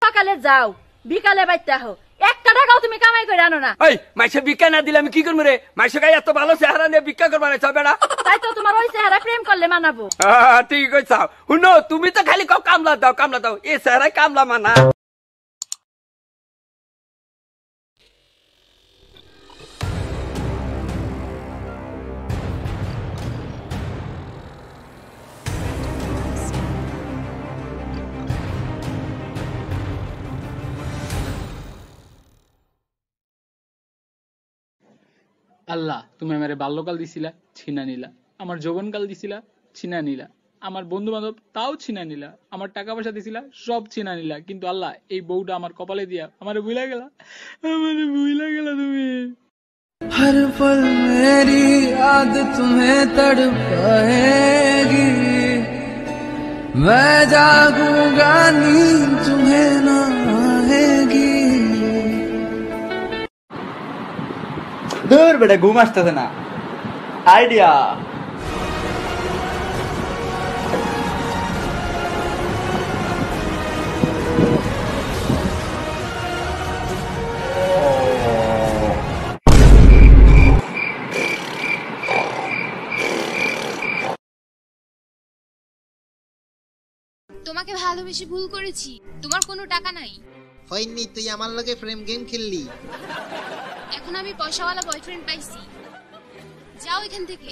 সকালে যাও বিকালে বাইতে আহো, একটা টাকাও তুমি কামাই করে আনো না। এই মাইসে ভিক্ষা না দিলে আমি কি করবো রে? মাইসে গায়ে এত ভালো চেহারা নিয়ে ভিক্ষা করবা না বেড়া? তাই তো তোমার ওই চেহারা প্রেম করলে মানাবো। ঠিক কইছাও। শুনো তুমি তো খালি কামলা দাও কামলা দাও, এই চেহারায় কামলা মানা। আল্লাহ তুমি আমার বাল্যকাল দিছিলা, ছিনা নিলা। আমার যৌবনকাল দিছিলা, ছিনা নিলা। আমার বন্ধু বান্ধব তাও ছিনা নিলা। আমার টাকা পয়সা দিছিলা, সব ছিনা নিলা। কিন্তু আল্লাহ এই বউটা আমার কপালে দিয়া আমারে ভুলা গেলা, আমারে ভুলা গেলা তুমি। हर पल मेरी याद तुम्हें तड़पाएगी, मैं जागूंगा नींद तुम्हें ना आएगी। दूर बेटा घूम আসতেছে না আইডিয়া। তোমাকে ভালোবেসে ভুল করেছি, তোমার কোনো টাকা নাই। হয়নি তুই আমার লগে ফ্রেম গেম খেললি। এখন আমি পয়সাওয়ালা বয়ফ্রেন্ড পাইছি, যাও এখান থেকে।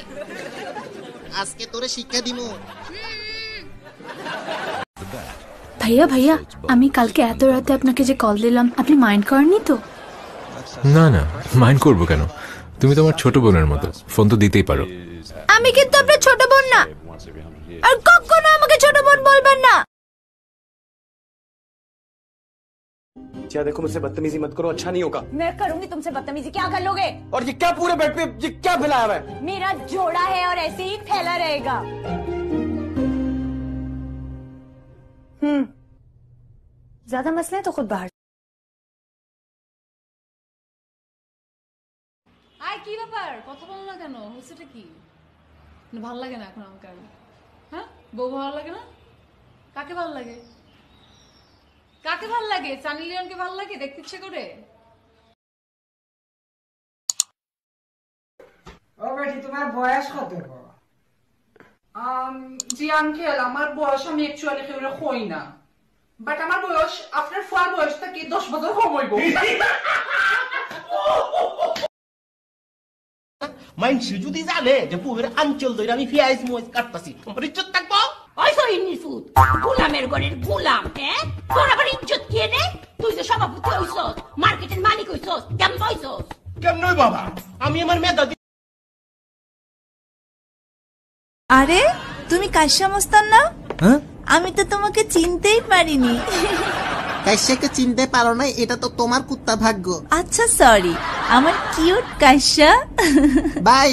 আজকে তোরে শিক্ষা দিমু। ভাইয়া ভাইয়া আমি কালকে এত রাতে আপনাকে যে কল দিলাম, আপনি মাইন্ড করেননি তো? না না, মাইন্ড করবো কেন? তুমি তো আমার ছোট বোনের মতো, ফোন তো দিতেই পারো। আমি কিন্তু আপনার ছোট বোন না, আর কখনো আমাকে ছোট বোন বলবেন না। देखो मुझसे बदतमीजी मत करो, अच्छा नहीं होगा। मैं करूंगी तुमसे बदतमीजी, क्या कर लोगे? और ये क्या पूरे बेड पे ये क्या फैलाया हुआ है? मेरा जोड़ा है और ऐसे ही फैला रहेगा। ज्यादा मसले तो खुद बाहर। আয় কি ব্যাপার, কথা বলো না কেন? হচ্ছেটা কি? ভালো লাগে না এখন আমাকে? হ্যাঁ, বউ ভালো লাগে না? কাকে ভালো লাগে? কাকে ভালো লাগে? সানি লিওনকে ভালো লাগে? দেখতে ইচ্ছে করে? ও বেটি তোমার বয়স কত? জি আঙ্কেল, আমার বয়স আমি অ্যাকচুয়ালি কেউরে কই না, বাট আমার বয়স আপনার ফুয়ার বয়স থেকে 10 বছর কম হইব। মাইনসি যদি জানে যে পুবের আঞ্চল ধরে আমি পেঁয়াজ মরিচ কাটতাছি, আমার ইজ্জত থাকবো? ওই সহিনী ফুট গোলামের ঘরের গোলাম। হ্যাঁ, তোর আবার ইজ্জত কে রে? তুই যে সভাপতি হইছস, মার্কেটের মালিক হইছস, কেমন হইছস? কেমন বাবা? আমি আমার মেধা। আরে তুমি কাশ্যা মস্তান না? আমি তো তোমাকে চিনতেই পারিনি। কাশ্যাকে চিনতে পারো না, এটা তো তোমার কুত্তা ভাগ্য। আচ্ছা সরি, আমার কিউট কাশ্যা। বাই।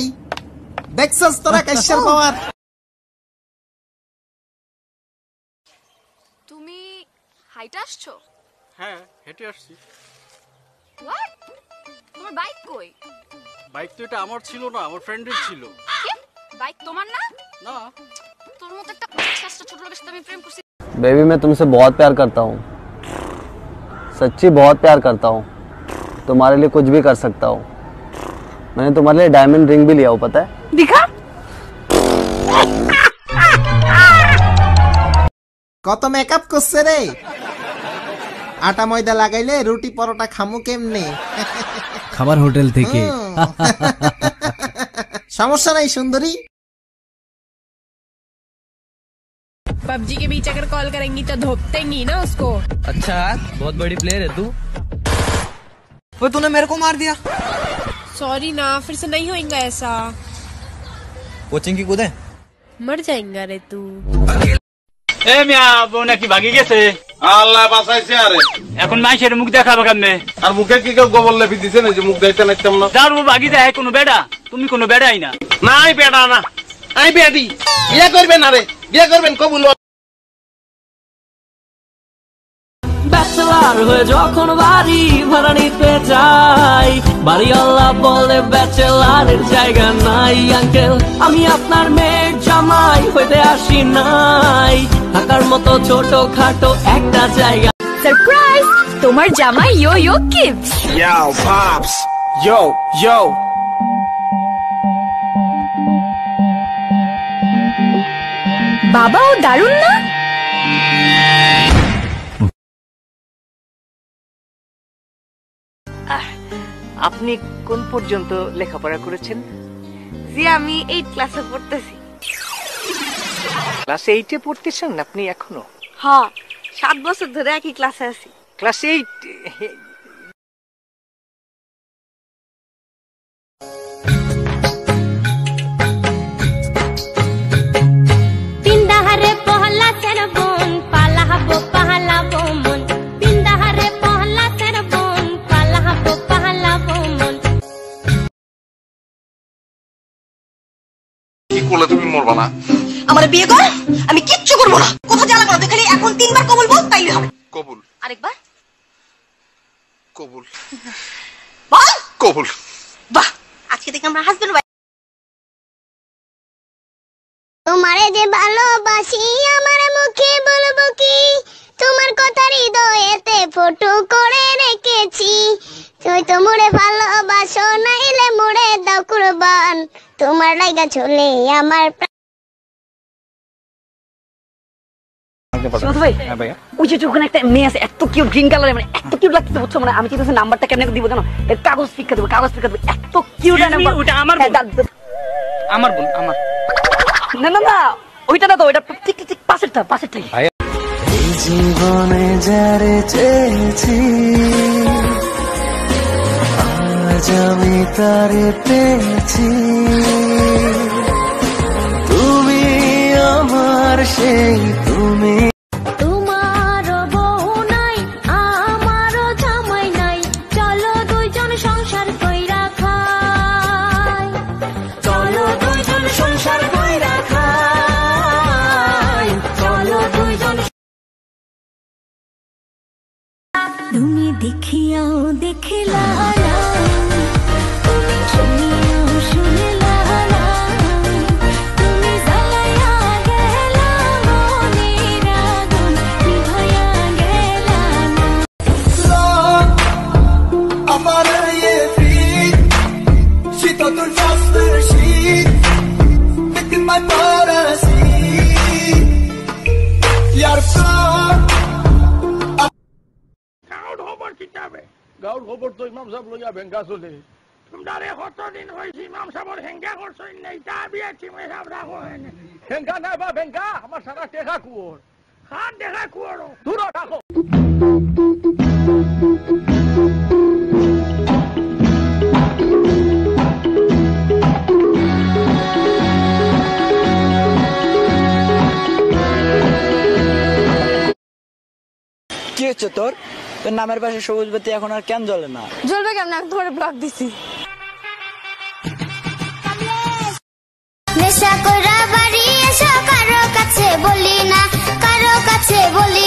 দেখছস তোরা কাশ্যার পাওয়ার। তুমি হাইটে আসছো? হ্যাঁ, হেঁটে আসছি। হোয়াট? তোমার বাইক কই? বাইক তো এটা আমার ছিল না, আমার ফ্রেন্ডের ছিল। বাইক তোমার না? না। তোর মতো একটা ছোট লোকের সাথে আমি প্রেম করছি। बेबी मैं तुमसे बहुत प्यार करता हूँ, सच्ची बहुत प्यार करता हूँ। तुम्हारे लिए कुछ भी कर सकता हूँ। मैंने तुम्हारे लिए डायमंड रिंग भी लिया हो, पता है? दिखा। কত মেকআপ করছে রে? আটা ময়দা লাগাইলে রুটি পরোটা খামু কেমনে? খাবার হোটেল থেকে। সমস্যা নাই সুন্দরী। पबजी के बीच अगर कॉल करेंगी तो धोपतेंगी ना उसको। अच्छा, बहुत बड़ी प्लेयर है तू। वो तूने मेरे को मार दिया। सॉरी ना, फिर से नहीं होएगा ऐसा। कोचिंग की कूदे मर जाएगा रे तू। এ মিয়া বউ নাকি ভাগি গেছে? আল্লাহ বাঁচাইছে। আরে এখন মাইশের মুখ দেখাবো কেমনে? আর মুখে কি কেউ গোবর লেপি দিছে না যে মুখ দেখতে নাইতাম না? যার বউ ভাগি যায় কোনো বেড়া? তুমি কোনো বেড়াই না। নাই বেড়া না, আমি বেডি। বিয়ে করবেন না রে? বিয়ে করবেন কবুল। ব্যাচেলার হয়ে যখন বাড়ি ভাড়া নিতে যাই, বাড়িওয়ালা বলে ব্যাচেলারের জায়গা নাই। আঙ্কেল আমি আপনার মেয়ের জামাই হইতে আসি নাই, থাকার মতো ছোট খাটো একটা জায়গা। সারপ্রাইজ, তোমার জামাই ইয়ো ইয়ো kids. Yo, pops. Yo, yo. বাবাও দারুণ না? আপনি কোন পর্যন্ত লেখাপড়া করেছেন? জি আমি 8 ক্লাসে পড়তেছি। ক্লাস 8 এ পড়তেছেন আপনি এখনো? হ্যাঁ, 7 বছর ধরে একই ক্লাসে আছি। ক্লাস 8? পিন্দাহারে পহলা সের বোন পালাহাবো পাহালাবো মন, পিন্দাহারে পহলা সের বোন পালাহাবো পাহালাবো মন। কি করলে তুমি মরবা না? আমার বিয়ে কর, আমি কিচ্ছু করবো না। কথা জ্বালা করো, খালি এখন 3 বার কবুল বল তাইলে হবে। কবুল। আরেকবার কবুল। বল কবুল। বাহ, আজকে থেকে আমরা হাসবেন্ড ওয়াইফ। তোমারে যে ভালোবাসি আমার মুখে বলবো কি, তোমার কথা হৃদয়েতে ফটো করে রেখেছি। তুই তো মোরে ভালোবাসো নাইলে মোরে দাও কুরবান, তোমার লাইগা চলে আমার ওই যে ওখানে একটা মেয়ে আছে, এত কিউট, গ্রিন কালারের, মানে এত কিউট লাগতেছে বুঝছো? মানে আমি চিন্তা নাম্বারটা কেমনে দিব জানো? কাগজ পিকা দেবো, কাগজ পিকা দেবো, এত কিউট নাম্বার। ওটা আমার বোন, আমার বোন, আমার। না না না, ওইটা না তো, ওইটা ঠিক ঠিক পাশেরটা, পাশেরটাই। এই জীবনে যারে চেয়েছি আজ আমি তারে পেয়েছি, তুমি আমার সেই তুমি। তোমারও বউ নাই আমারও জামাই নাই, চলো দুইজন সংসার কইরা খাই, চলো দুইজন সংসার কইরা খাই, চলো দুইজন। তুমি দেখিয়াও দেখিলা না, তুমি শুনিয়াও শুনিলা না, তুমি জ্বালাইয়া গেলা মনের আগুন নিভাইয়া গেলা না। আমার ইয়ে feet, she thought the just the sheet, making my fantasy, your son. গাঁৱৰ খবৰ তো ইমাম সাহেব লইয়া ভেংকা চলে। তোমরা কতদিন হয়েছে ইমাম সাহেবর হেঙ্গা করছো নাই? তা বিয়া চিমে সাহেব রাখো হেঙ্গা না বা ভেঙ্গা, আমার সারা টেকা কুয়োর খান দেখা কুয়োর দূর রাখো। কি হচ্ছে তোর? তোর নামের পাশে সবুজ বাতি এখন আর কেন জ্বলে না? জ্বলবে কেমন? আমি তোমার ব্লক দিছি। নেশা কইরা বাড়ি এসো, কারো কাছে বলি না, কারো কাছে বলি